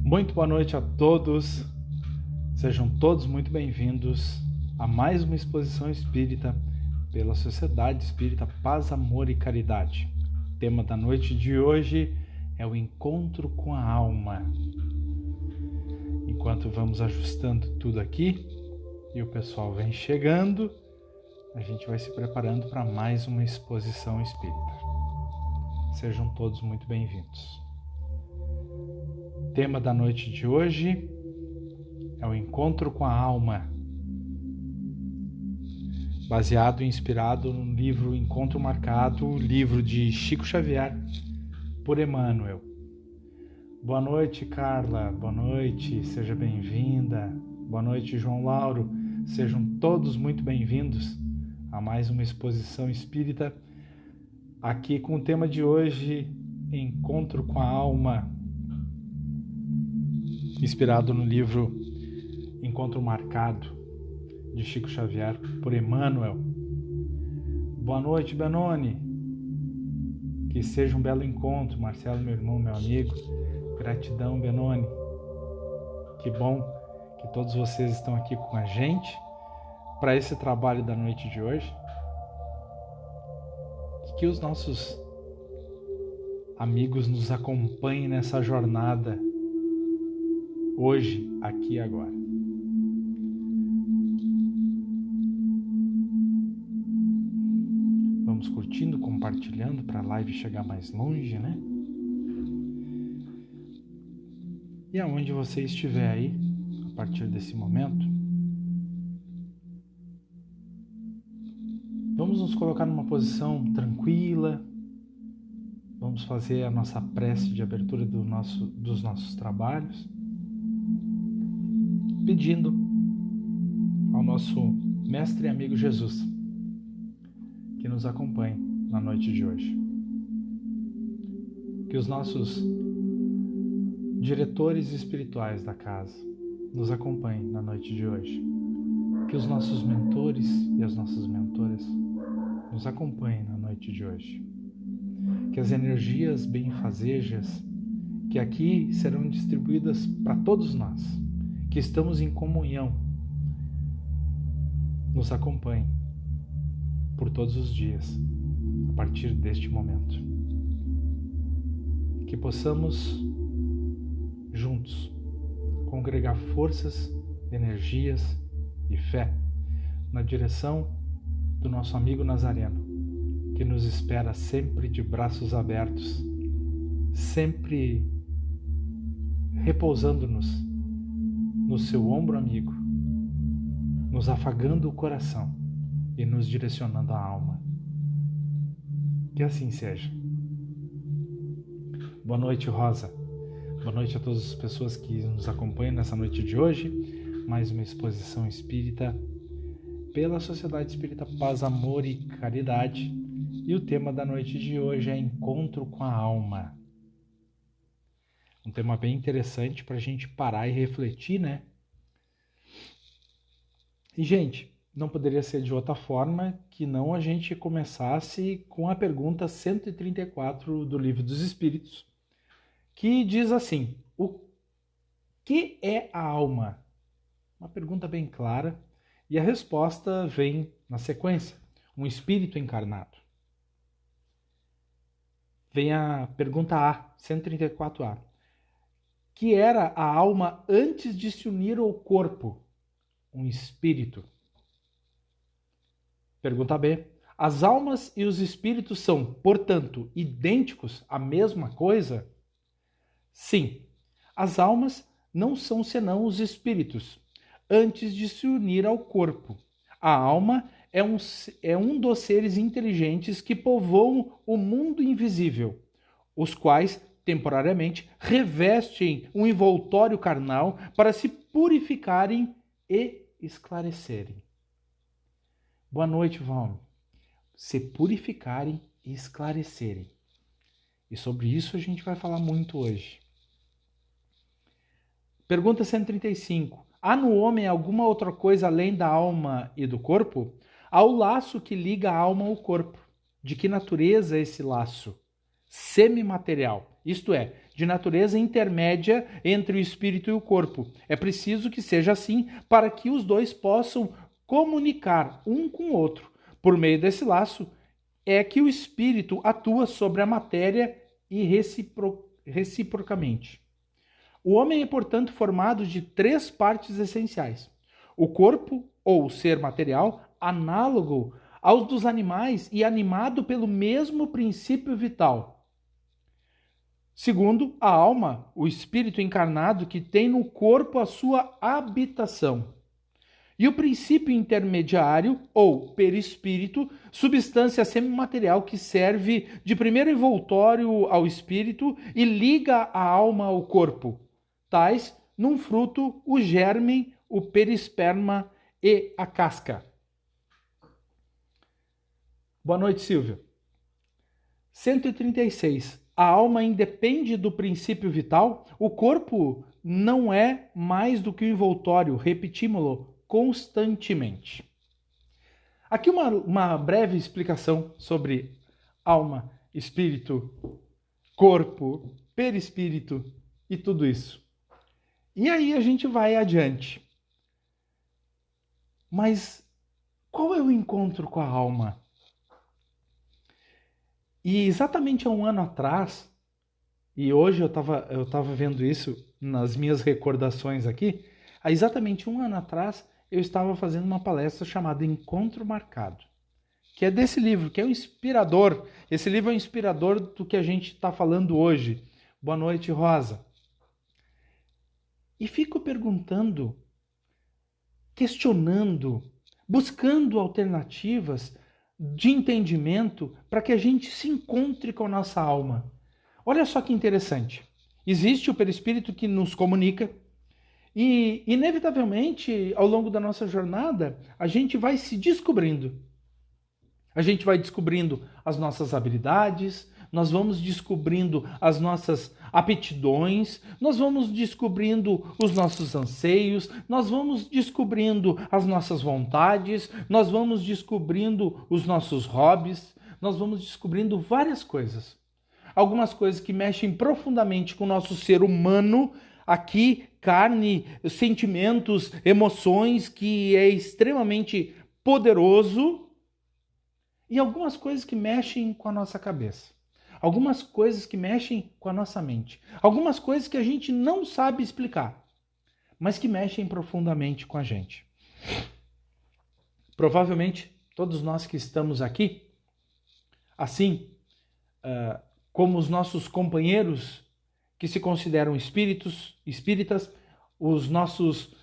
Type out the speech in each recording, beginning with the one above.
Muito boa noite a todos, sejam todos muito bem-vindos a mais uma exposição espírita pela Sociedade Espírita Paz, Amor e Caridade. O tema da noite de hoje é o encontro com a alma. Enquanto vamos ajustando tudo aqui e o pessoal vem chegando, a gente vai se preparando para mais uma exposição espírita. Sejam todos muito bem-vindos. O tema da noite de hoje é o encontro com a alma, baseado e inspirado no livro Encontro Marcado, livro de Chico Xavier, por Emmanuel. Boa noite, Carla. Boa noite, seja bem-vinda. Boa noite, João Lauro. Sejam todos muito bem-vindos a mais uma exposição espírita, aqui com o tema de hoje, Encontro com a Alma, inspirado no livro Encontro Marcado, de Chico Xavier, por Emmanuel. Boa noite, Benoni. Que seja um belo encontro, Marcelo, meu irmão, meu amigo. Gratidão, Benoni. Que bom que todos vocês estão aqui com a gente para esse trabalho da noite de hoje. Que os nossos amigos nos acompanhem nessa jornada hoje, aqui e agora. Vamos curtindo, compartilhando para a live chegar mais longe, né? E aonde você estiver aí, a partir desse momento, vamos nos colocar numa posição tranquila, vamos fazer a nossa prece de abertura dos nossos trabalhos, pedindo ao nosso mestre e amigo Jesus que nos acompanhe na noite de hoje. Que os nossos diretores espirituais da casa nos acompanhem na noite de hoje. Que os nossos mentores e as nossas mentoras nos acompanhem na noite de hoje. Que as energias benfazejas que aqui serão distribuídas para todos nós, que estamos em comunhão, nos acompanhem por todos os dias, a partir deste momento. Que possamos, juntos, congregar forças, energias e fé na direção do nosso amigo Nazareno, que nos espera sempre de braços abertos, sempre repousando-nos no seu ombro amigo, nos afagando o coração e nos direcionando a alma. Que assim seja. Boa noite, Rosa. Boa noite a todas as pessoas que nos acompanham nessa noite de hoje. Mais uma exposição espírita pela Sociedade Espírita Paz, Amor e Caridade. E o tema da noite de hoje é Encontro com a Alma. Um tema bem interessante para a gente parar e refletir, né? E, gente, não poderia ser de outra forma que não a gente começasse com a pergunta 134 do Livro dos Espíritos, que diz assim: o que é a alma? Uma pergunta bem clara, e a resposta vem na sequência: um espírito encarnado. Vem a pergunta A, 134A. Que era a alma antes de se unir ao corpo? Um espírito. Pergunta B. As almas e os espíritos são, portanto, idênticos à mesma coisa? Sim. As almas não são senão os espíritos, antes de se unir ao corpo. A alma é um dos seres inteligentes que povoam o mundo invisível, os quais, temporariamente, revestem um envoltório carnal para se purificarem e esclarecerem. Boa noite, Valme. Se purificarem e esclarecerem. E sobre isso a gente vai falar muito hoje. Pergunta 135. Há no homem alguma outra coisa além da alma e do corpo? Há o laço que liga a alma ao corpo. De que natureza é esse laço? Semimaterial isto é, de natureza intermédia entre o espírito e o corpo. É preciso que seja assim para que os dois possam comunicar um com o outro. Por meio desse laço é que o espírito atua sobre a matéria e reciprocamente. O homem é, portanto, formado de 3 partes essenciais. O corpo, ou ser material, análogo aos dos animais e animado pelo mesmo princípio vital. Segundo, a alma, o espírito encarnado que tem no corpo a sua habitação. E o princípio intermediário, ou perispírito, substância semimaterial que serve de primeiro envoltório ao espírito e liga a alma ao corpo. Tais, num fruto, o germe, o perisperma e a casca. Boa noite, Silvia. 136. A alma independe do princípio vital? O corpo não é mais do que o envoltório, repetímo-lo constantemente. Aqui uma breve explicação sobre alma, espírito, corpo, perispírito e tudo isso. E aí a gente vai adiante. Mas qual é o encontro com a alma? E exatamente há um ano atrás, e hoje eu estava vendo isso nas minhas recordações aqui, há exatamente um ano atrás eu estava fazendo uma palestra chamada Encontro Marcado, que é desse livro, que é o inspirador. Esse livro é o inspirador do que a gente está falando hoje. Boa noite, Rosa. E fico perguntando, questionando, buscando alternativas de entendimento para que a gente se encontre com a nossa alma. Olha só que interessante. Existe o perispírito que nos comunica e, inevitavelmente, ao longo da nossa jornada, a gente vai se descobrindo. A gente vai descobrindo as nossas habilidades, nós vamos descobrindo as nossas aptidões, nós vamos descobrindo os nossos anseios, nós vamos descobrindo as nossas vontades, nós vamos descobrindo os nossos hobbies, nós vamos descobrindo várias coisas. Algumas coisas que mexem profundamente com o nosso ser humano, aqui, carne, sentimentos, emoções, que é extremamente poderoso, e algumas coisas que mexem com a nossa cabeça. Algumas coisas que mexem com a nossa mente. Algumas coisas que a gente não sabe explicar, mas que mexem profundamente com a gente. Provavelmente, todos nós que estamos aqui, assim como os nossos companheiros que se consideram espíritas, os nossos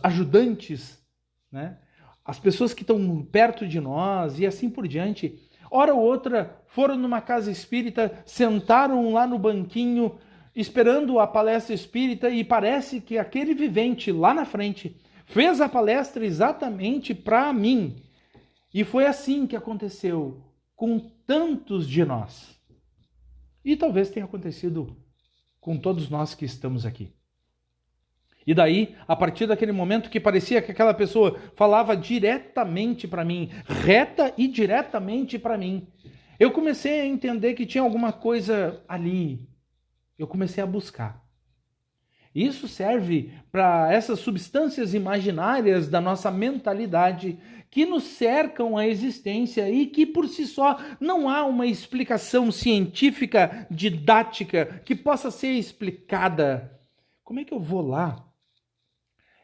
ajudantes, né? As pessoas que estão perto de nós e assim por diante, hora ou outra foram numa casa espírita, sentaram lá no banquinho, esperando a palestra espírita, e parece que aquele vivente lá na frente fez a palestra exatamente para mim. E foi assim que aconteceu com tantos de nós. E talvez tenha acontecido com todos nós que estamos aqui. E daí, a partir daquele momento que parecia que aquela pessoa falava diretamente para mim, reta e diretamente para mim, eu comecei a entender que tinha alguma coisa ali. Eu comecei a buscar. Isso serve para essas substâncias imaginárias da nossa mentalidade que nos cercam a existência e que por si só não há uma explicação científica, didática, que possa ser explicada. Como é que eu vou lá?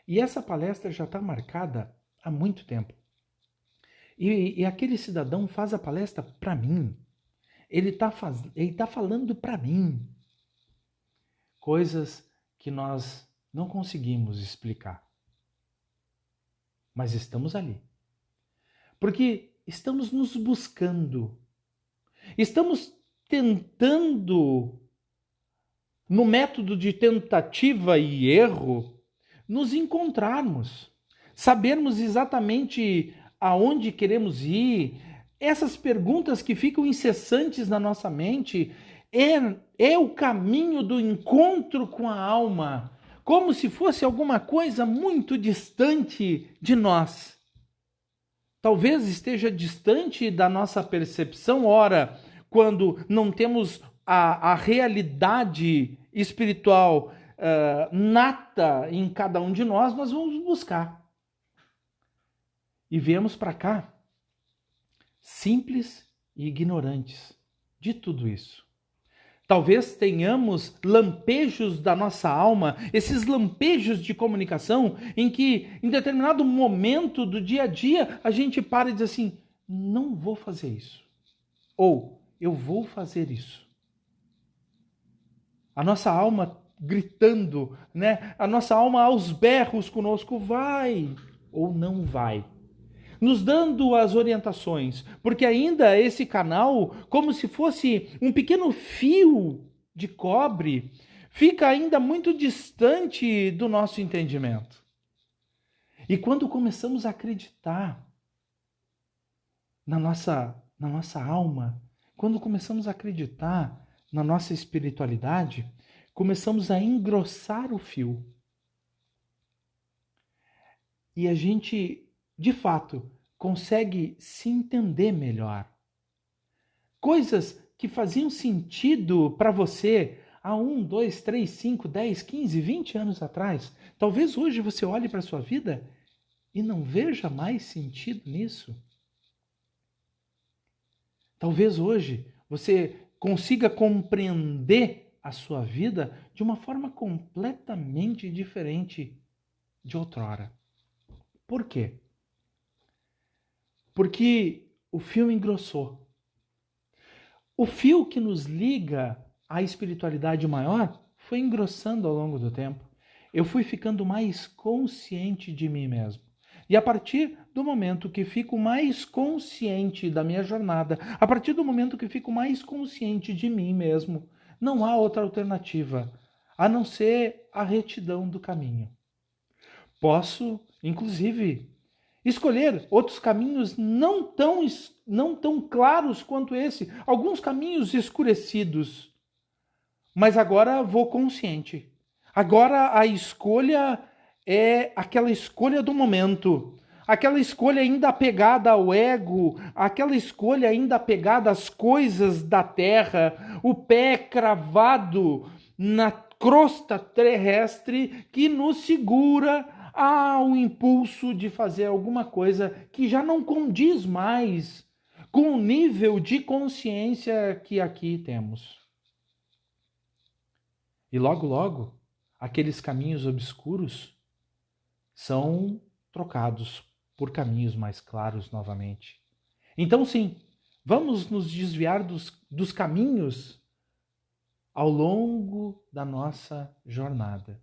E essa palestra já está marcada há muito tempo. E aquele cidadão faz a palestra para mim. Ele tá falando para mim coisas que nós não conseguimos explicar. Mas estamos ali. Porque estamos nos buscando. Estamos tentando, no método de tentativa e erro, nos encontrarmos, sabermos exatamente aonde queremos ir. Essas perguntas que ficam incessantes na nossa mente é o caminho do encontro com a alma, como se fosse alguma coisa muito distante de nós. Talvez esteja distante da nossa percepção, ora, quando não temos a realidade espiritual nata em cada um de nós, nós vamos buscar. E viemos para cá simples e ignorantes de tudo isso. Talvez tenhamos lampejos da nossa alma, esses lampejos de comunicação, em que em determinado momento do dia a dia a gente para e diz assim, não vou fazer isso. Ou, eu vou fazer isso. A nossa alma gritando, né? A nossa alma aos berros conosco, vai ou não vai. Nos dando as orientações, porque ainda esse canal, como se fosse um pequeno fio de cobre, fica ainda muito distante do nosso entendimento. E quando começamos a acreditar na nossa alma, quando começamos a acreditar na nossa espiritualidade, começamos a engrossar o fio. E a gente, de fato, consegue se entender melhor. Coisas que faziam sentido para você há 1, 2, 3, 5, 10, 15, 20 anos atrás. Talvez hoje você olhe para a sua vida e não veja mais sentido nisso. Talvez hoje você consiga compreender a sua vida de uma forma completamente diferente de outrora. Por quê? Porque o fio engrossou. O fio que nos liga à espiritualidade maior foi engrossando ao longo do tempo. Eu fui ficando mais consciente de mim mesmo. E a partir do momento que fico mais consciente da minha jornada, a partir do momento que fico mais consciente de mim mesmo, não há outra alternativa a não ser a retidão do caminho. Posso, inclusive, escolher outros caminhos não tão claros quanto esse, alguns caminhos escurecidos, mas agora vou consciente. Agora a escolha é aquela escolha do momento, aquela escolha ainda apegada ao ego, aquela escolha ainda apegada às coisas da terra, o pé cravado na crosta terrestre que nos segura ao impulso de fazer alguma coisa que já não condiz mais com o nível de consciência que aqui temos. E logo, logo, aqueles caminhos obscuros são trocados por caminhos mais claros novamente. Então, sim, vamos nos desviar dos caminhos ao longo da nossa jornada.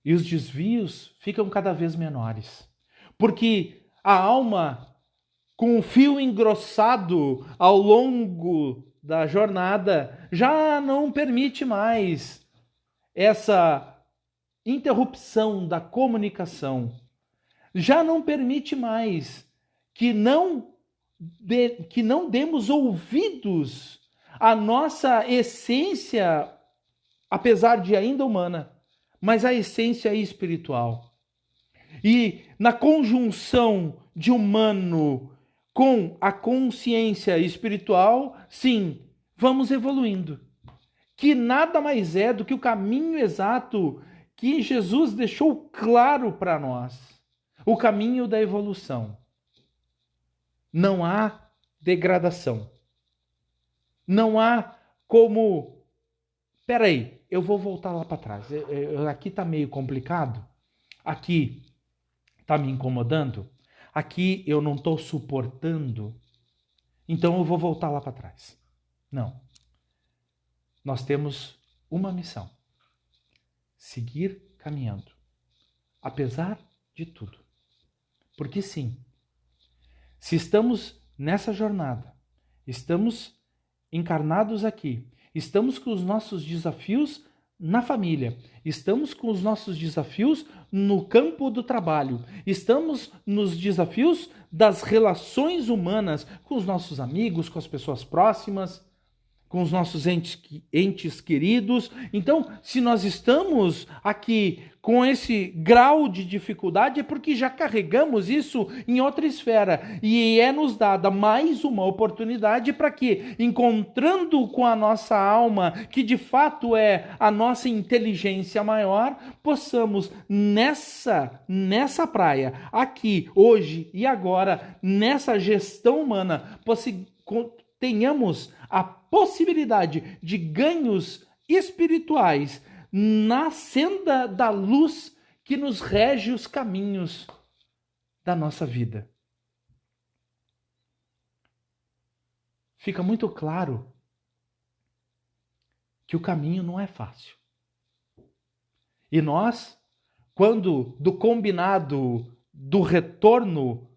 E os desvios ficam cada vez menores. Porque a alma, com o fio engrossado ao longo da jornada, já não permite mais essa interrupção da comunicação. Já não permite mais que não demos ouvidos à nossa essência, apesar de ainda humana, mas a essência espiritual. E na conjunção de humano com a consciência espiritual, sim, vamos evoluindo. Que nada mais é do que o caminho exato que Jesus deixou claro para nós. O caminho da evolução. Não há degradação. Não há como... Peraí, eu vou voltar lá para trás. Aqui está meio complicado. Aqui está me incomodando. Aqui eu não estou suportando. Então eu vou voltar lá para trás. Não. Nós temos uma missão. Seguir caminhando. Apesar de tudo. Porque sim, se estamos nessa jornada, estamos encarnados aqui, estamos com os nossos desafios na família, estamos com os nossos desafios no campo do trabalho, estamos nos desafios das relações humanas com os nossos amigos, com as pessoas próximas, com os nossos entes queridos. Então, se nós estamos aqui com esse grau de dificuldade, é porque já carregamos isso em outra esfera. E é nos dada mais uma oportunidade para que, encontrando com a nossa alma, que de fato é a nossa inteligência maior, possamos nessa praia, aqui, hoje e agora, nessa gestão humana, tenhamos a possibilidade de ganhos espirituais na senda da luz que nos rege os caminhos da nossa vida. Fica muito claro que o caminho não é fácil. E nós, quando do combinado do retorno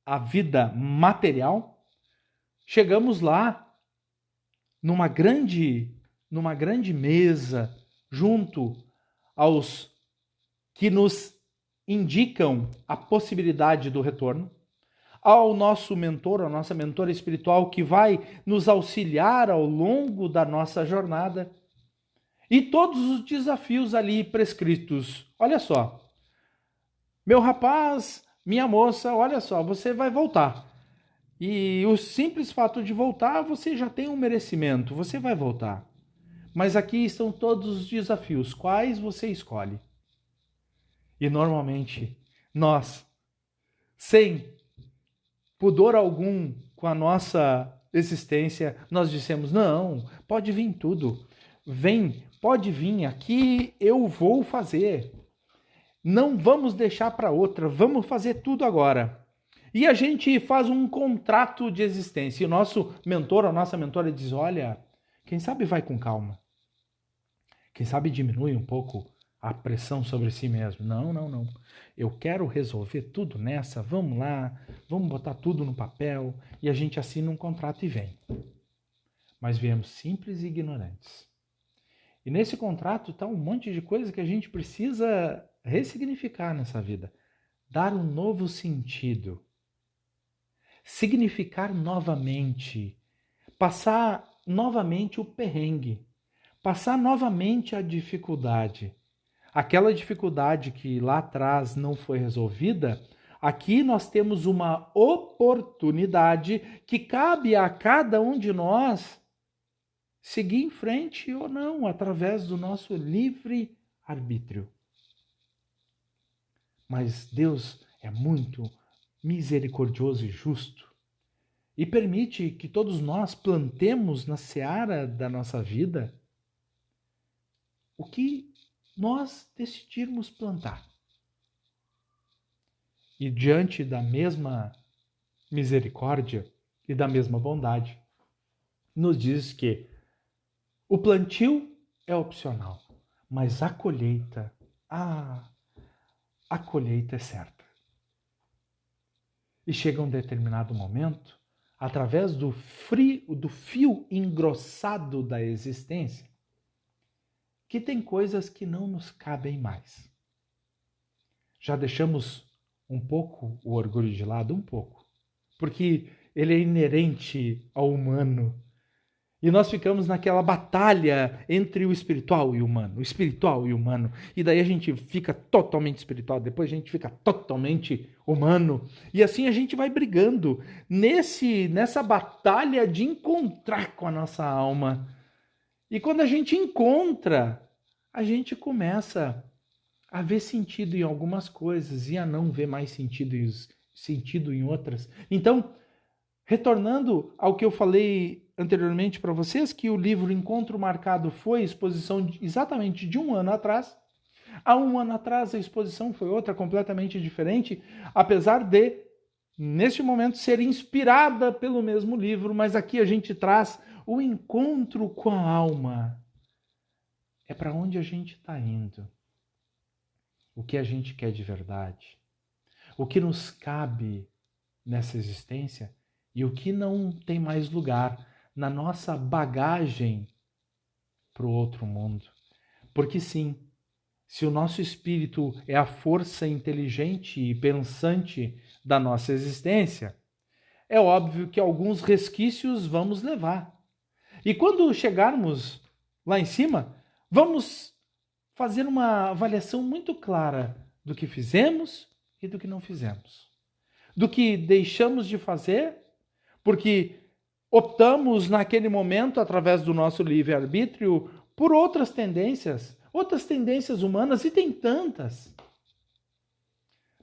à vida material, chegamos lá numa grande mesa, junto aos que nos indicam a possibilidade do retorno, ao nosso mentor, a nossa mentora espiritual, que vai nos auxiliar ao longo da nossa jornada, e todos os desafios ali prescritos. Olha só, meu rapaz, minha moça, olha só, você vai voltar. E o simples fato de voltar, você já tem um merecimento, você vai voltar. Mas aqui estão todos os desafios, quais você escolhe. E normalmente, nós, sem pudor algum com a nossa existência, nós dissemos, não, pode vir tudo. Vem, pode vir, aqui eu vou fazer. Não vamos deixar para outra, vamos fazer tudo agora. E a gente faz um contrato de existência. E o nosso mentor, a nossa mentora diz, olha, quem sabe vai com calma. Quem sabe diminui um pouco a pressão sobre si mesmo. Não. Eu quero resolver tudo nessa. Vamos lá, vamos botar tudo no papel. E a gente assina um contrato e vem. Mas viemos simples e ignorantes. E nesse contrato está um monte de coisa que a gente precisa ressignificar nessa vida. Dar um novo sentido. Significar novamente, passar novamente o perrengue, passar novamente a dificuldade. Aquela dificuldade que lá atrás não foi resolvida, aqui nós temos uma oportunidade que cabe a cada um de nós seguir em frente ou não, através do nosso livre arbítrio. Mas Deus é muito misericordioso e justo, e permite que todos nós plantemos na seara da nossa vida o que nós decidirmos plantar. E diante da mesma misericórdia e da mesma bondade, nos diz que o plantio é opcional, mas a colheita é certa. E chega um determinado momento, através do fio engrossado da existência, que tem coisas que não nos cabem mais. Já deixamos um pouco o orgulho de lado, um pouco, porque ele é inerente ao humano. E nós ficamos naquela batalha entre o espiritual e o humano, E daí a gente fica totalmente espiritual, depois a gente fica totalmente humano. E assim a gente vai brigando nessa batalha de encontrar com a nossa alma. E quando a gente encontra, a gente começa a ver sentido em algumas coisas e a não ver mais sentido em outras. Então, retornando ao que eu falei anteriormente para vocês, que o livro Encontro Marcado foi exposição exatamente de 1 ano atrás. Há 1 ano atrás a exposição foi outra, completamente diferente, apesar de, neste momento, ser inspirada pelo mesmo livro, mas aqui a gente traz o encontro com a alma. É para onde a gente está indo. O que a gente quer de verdade. O que nos cabe nessa existência e o que não tem mais lugar na nossa bagagem para o outro mundo. Porque sim, se o nosso espírito é a força inteligente e pensante da nossa existência, é óbvio que alguns resquícios vamos levar. E quando chegarmos lá em cima, vamos fazer uma avaliação muito clara do que fizemos e do que não fizemos. Do que deixamos de fazer, porque optamos naquele momento, através do nosso livre-arbítrio, por outras tendências humanas, e tem tantas.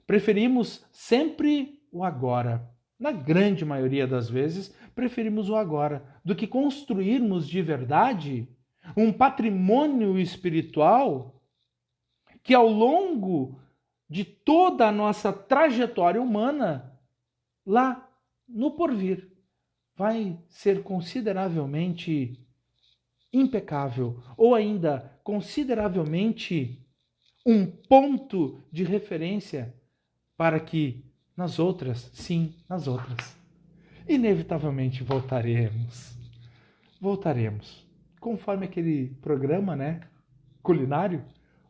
Preferimos sempre o agora. Na grande maioria das vezes, preferimos o agora, do que construirmos de verdade um patrimônio espiritual que, ao longo de toda a nossa trajetória humana, lá no porvir, vai ser consideravelmente impecável, ou ainda consideravelmente um ponto de referência para que nas outras, sim, nas outras, inevitavelmente voltaremos. Conforme aquele programa, né, culinário,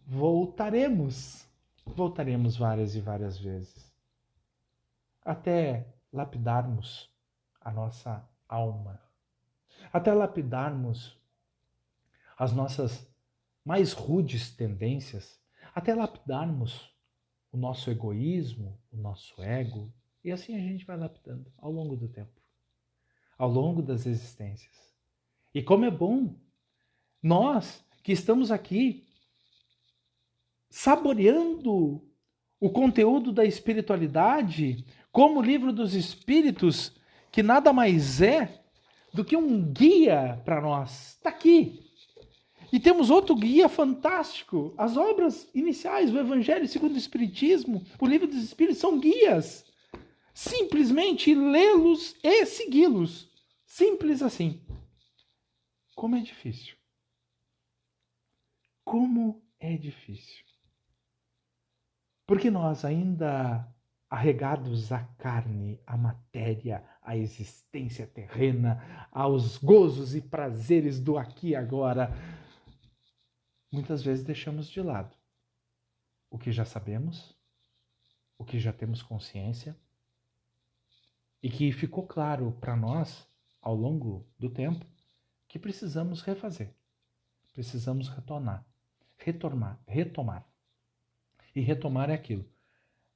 voltaremos várias e várias vezes, até lapidarmos a nossa alma, até lapidarmos as nossas mais rudes tendências, até lapidarmos o nosso egoísmo, o nosso ego, e assim a gente vai lapidando ao longo do tempo, ao longo das existências. E como é bom nós que estamos aqui saboreando o conteúdo da espiritualidade, como o Livro dos Espíritos, que nada mais é do que um guia para nós. Está aqui. E temos outro guia fantástico. As obras iniciais, o Evangelho segundo o Espiritismo, o Livro dos Espíritos, são guias. Simplesmente lê-los e segui-los. Simples assim. Como é difícil. Como é difícil. Porque nós ainda arregados à carne, à matéria, à existência terrena, aos gozos e prazeres do aqui e agora, muitas vezes deixamos de lado o que já sabemos, o que já temos consciência e que ficou claro para nós ao longo do tempo que precisamos refazer, precisamos retomar. E retomar é aquilo.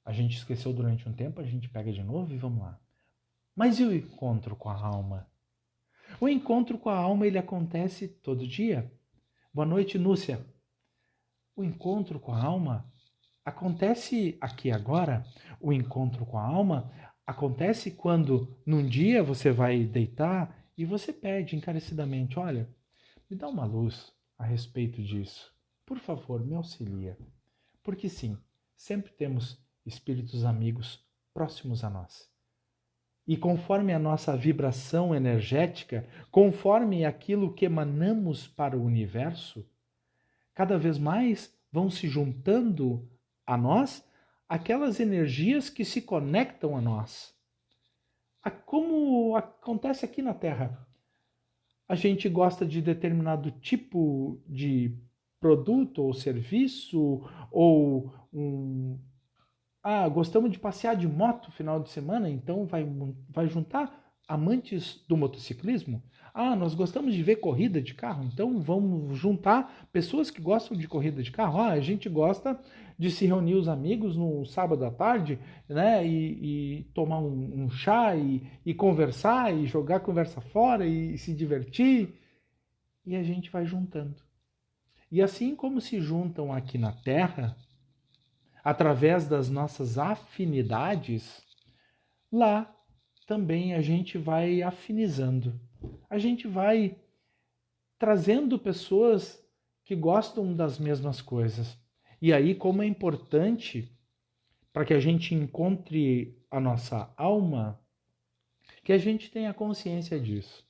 A gente esqueceu durante um tempo, a gente pega de novo e vamos lá. Mas e o encontro com a alma? O encontro com a alma, ele acontece todo dia. Boa noite, Núcia. O encontro com a alma acontece aqui agora. O encontro com a alma acontece quando, num dia, você vai deitar e você pede encarecidamente, olha, me dá uma luz a respeito disso. Por favor, me auxilia. Porque sim, sempre temos espíritos amigos próximos a nós. E conforme a nossa vibração energética, conforme aquilo que emanamos para o universo, cada vez mais vão se juntando a nós aquelas energias que se conectam a nós. Como acontece aqui na Terra. A gente gosta de determinado tipo de produto ou serviço, ou gostamos de passear de moto no final de semana, então vai juntar amantes do motociclismo. Nós gostamos de ver corrida de carro, então vamos juntar pessoas que gostam de corrida de carro. A gente gosta de se reunir os amigos no sábado à tarde, né, e tomar um chá e conversar e jogar a conversa fora e se divertir. E a gente vai juntando. E assim como se juntam aqui na Terra, através das nossas afinidades, lá também a gente vai afinizando. A gente vai trazendo pessoas que gostam das mesmas coisas. E aí, como é importante para que a gente encontre a nossa alma, que a gente tenha consciência disso.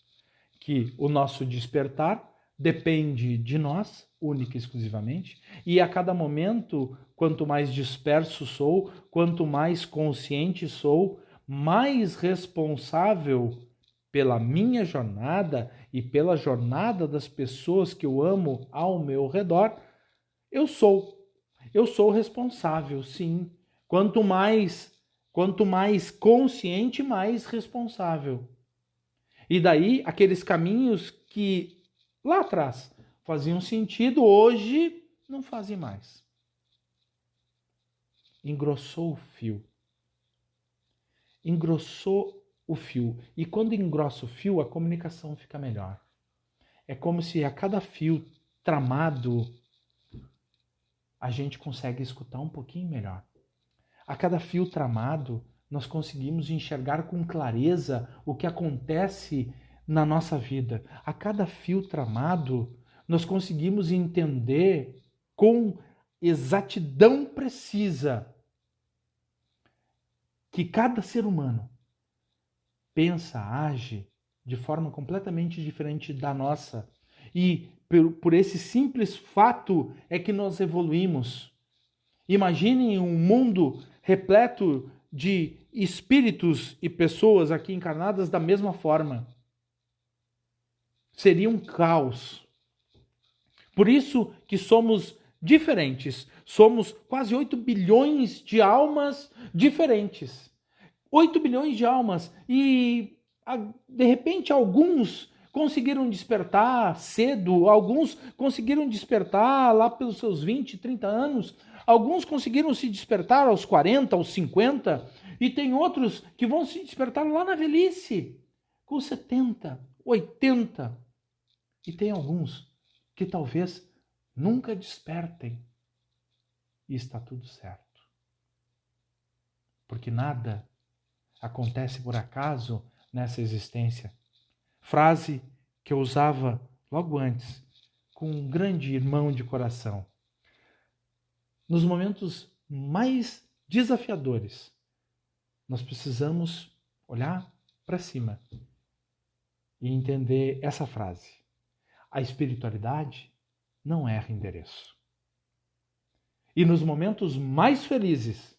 Que o nosso despertar depende de nós, única e exclusivamente, e a cada momento, quanto mais disperso sou, quanto mais consciente sou, mais responsável pela minha jornada e pela jornada das pessoas que eu amo ao meu redor, eu sou. Eu sou responsável, sim. Quanto mais consciente, mais responsável. E daí, aqueles caminhos que lá atrás faziam sentido, hoje não fazem mais. Engrossou o fio. Engrossou o fio. E quando engrossa o fio, a comunicação fica melhor. É como se a cada fio tramado a gente consegue escutar um pouquinho melhor. A cada fio tramado, nós conseguimos enxergar com clareza o que acontece na nossa vida. A cada fio tramado, nós conseguimos entender com exatidão precisa que cada ser humano pensa, age de forma completamente diferente da nossa. E por esse simples fato é que nós evoluímos. Imaginem um mundo repleto de espíritos e pessoas aqui encarnadas da mesma forma. Seria um caos. Por isso que somos diferentes. Somos quase 8 bilhões de almas diferentes. 8 bilhões de almas. E, de repente, alguns conseguiram despertar cedo, alguns conseguiram despertar lá pelos seus 20, 30 anos, alguns conseguiram se despertar aos 40, aos 50, e tem outros que vão se despertar lá na velhice, com 70, 80. E tem alguns que talvez nunca despertem. E está tudo certo. Porque nada acontece por acaso nessa existência. Frase que eu usava logo antes, com um grande irmão de coração. Nos momentos mais desafiadores, nós precisamos olhar para cima e entender essa frase. A espiritualidade não erra endereço. E nos momentos mais felizes,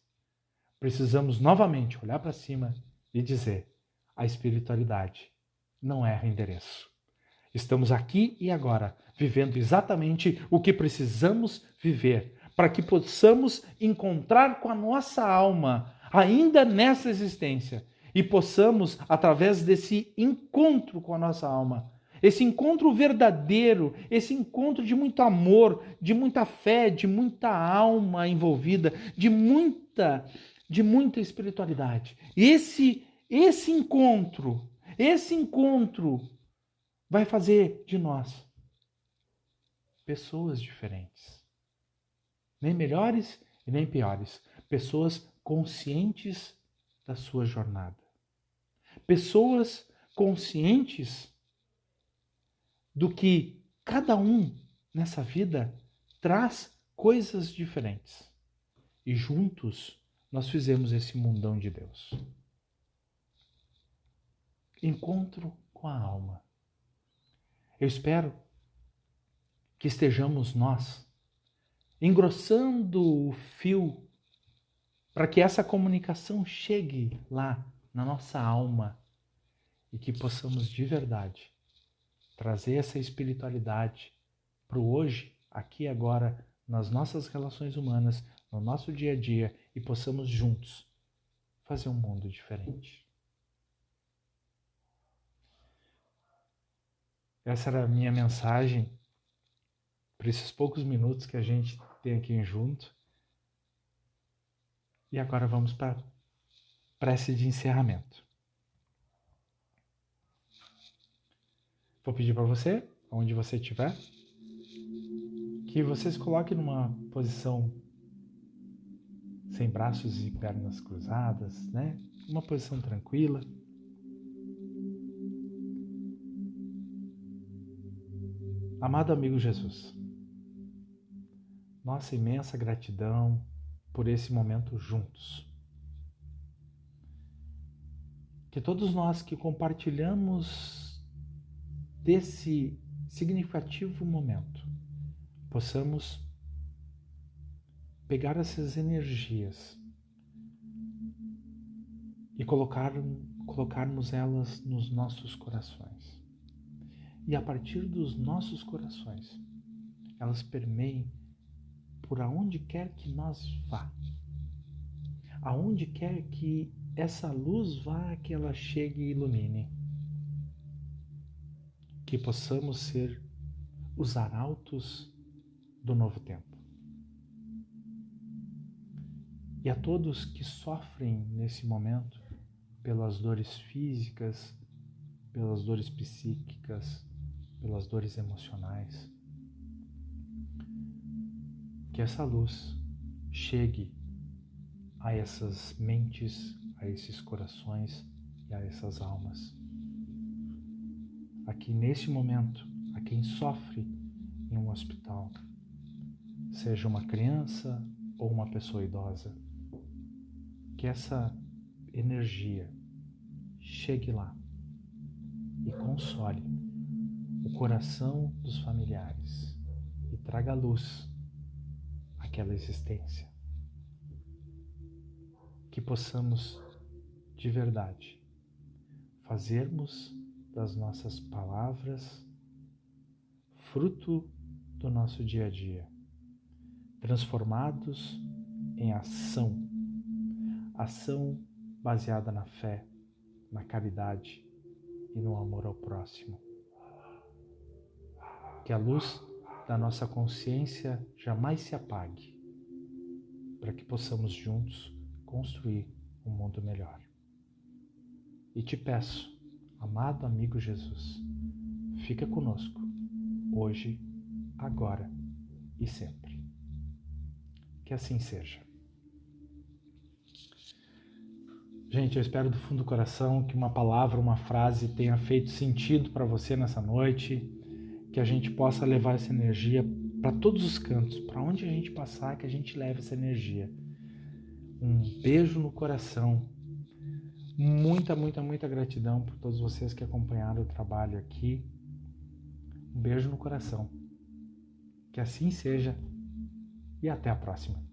precisamos novamente olhar para cima e dizer: a espiritualidade não erra endereço. Estamos aqui e agora, vivendo exatamente o que precisamos viver, para que possamos encontrar com a nossa alma, ainda nessa existência, e possamos, através desse encontro com a nossa alma, esse encontro verdadeiro, esse encontro de muito amor, de muita fé, de muita alma envolvida, de muita espiritualidade. Esse encontro vai fazer de nós pessoas diferentes. Nem melhores e nem piores. Pessoas conscientes da sua jornada. Pessoas conscientes do que cada um nessa vida traz coisas diferentes. E juntos nós fizemos esse mundão de Deus. Encontro com a alma. Eu espero que estejamos nós engrossando o fio para que essa comunicação chegue lá na nossa alma e que possamos de verdade trazer essa espiritualidade para o hoje, aqui e agora, nas nossas relações humanas, no nosso dia a dia, e possamos juntos fazer um mundo diferente. Essa era a minha mensagem para esses poucos minutos que a gente tem aqui junto. E agora vamos para a prece de encerramento. Vou pedir para você, onde você estiver, que você se coloque numa posição sem braços e pernas cruzadas, né? Uma posição tranquila. Amado amigo Jesus, nossa imensa gratidão por esse momento juntos. Que todos nós que compartilhamos desse significativo momento possamos pegar essas energias e colocarmos elas nos nossos corações. E a partir dos nossos corações, elas permeiem por aonde quer que nós vá. Aonde quer que essa luz vá, que ela chegue e ilumine. que possamos ser os arautos do novo tempo. E a todos que sofrem nesse momento pelas dores físicas, pelas dores psíquicas, pelas dores emocionais, que essa luz chegue a essas mentes, a esses corações e a essas almas. Aqui neste momento, a quem sofre em um hospital, seja uma criança ou uma pessoa idosa, que essa energia chegue lá e console o coração dos familiares e traga luz àquela existência. Que possamos, de verdade, fazermos das nossas palavras fruto do nosso dia a dia, transformados em ação baseada na fé, na caridade e no amor ao próximo. Que a luz da nossa consciência jamais se apague, para que possamos juntos construir um mundo melhor. E te peço, amado amigo Jesus, fica conosco, hoje, agora e sempre. Que assim seja. Gente, eu espero do fundo do coração que uma palavra, uma frase tenha feito sentido para você nessa noite, que a gente possa levar essa energia para todos os cantos, para onde a gente passar, que a gente leve essa energia. Um beijo no coração. Muita, muita, muita gratidão por todos vocês que acompanharam o trabalho aqui. Um beijo no coração. Que assim seja e até a próxima.